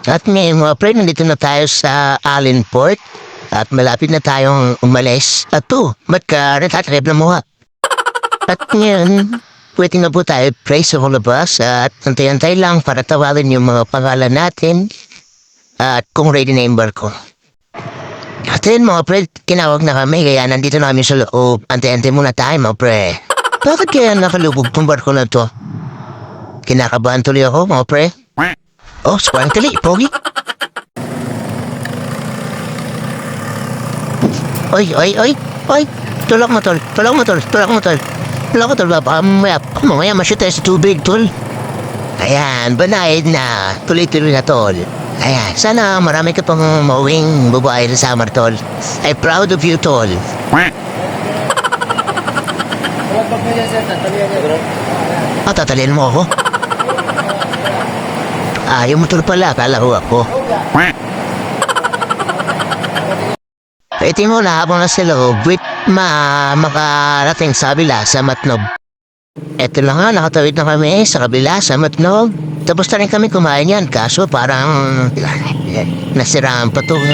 At ngayon mga pre, nandito na tayo sa Allenport at malapit na tayong umalis. At to, ba't ka natatrip na mukha? At ngayon, pwede na po tayo pre sa labas at antay-antay lang para tawagin yung mga pangalan natin at kung ready na yung barko. At yun mga pre, kinawag na kami kaya nandito na kami sa loob. Antay-antay muna tayo mga pre. Bakit kaya nakalubog tong barko na to? Kinakabahan tuloy ako mga pre. Oh, squantily, pogi. Oy. Tulak mo, tol. Mamaya masyut tayo sa tubig, tol. Ayan, banayad na. Tuloy-tuloy na, tol. Ayan, sana marami ka pang mauwing babae sa summer, tol. I'm proud of you, tol. Tatalian mo ako? Yung motor pala, kala ko ako. Ito mo na habang nasa loob, wait makarating sa kabila sa Matnog. Ito lang nga, nakatawid na kami sa kabila sa Matnog. Tapos na rin kami kumain yan, kaso parang nasiraan pa itong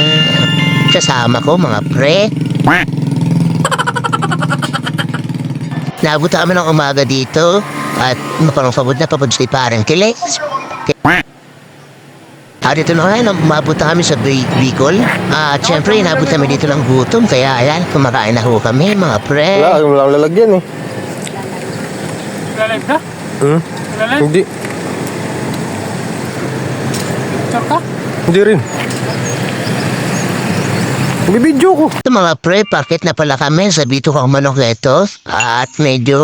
kasama ko, mga pre. Naabot kami ng umaga dito at parang pabod si parang kilig. Dito na ngayon, umabot na kami sa Bicol. At syempre, inabot kami dito ng gutom. Kaya ayan, kumakain na ho kami, mga pre. Wala akong lalagyan eh. Live ka? Live? Hindi. Chop ka? Hindi rin. Bibidyo ko. Ito mga pre, pakit na pala kami sa Bito Kang Manok ito. At medyo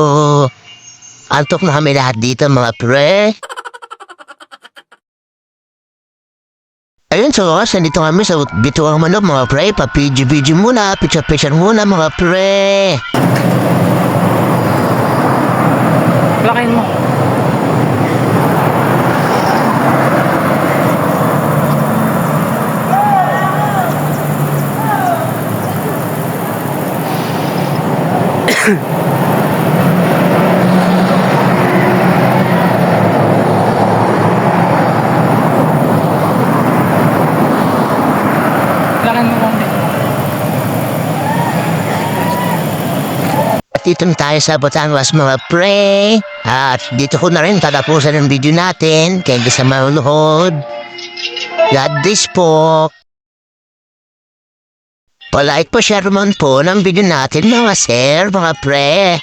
antok na kami lahat dito, mga pre. Ayun, so nandito kami sa Bito Kang Manok, mga pre. Pa-video muna, picture muna, mga pre. Plakain mo. Plakain mo konti. At dito na tayo sa Batangas, mga pre. At dito ko na rin tatapusan ng video natin. Kaya sa manunood. God bless po. Pa-like po, share naman po ng video natin, mga sir, mga pre.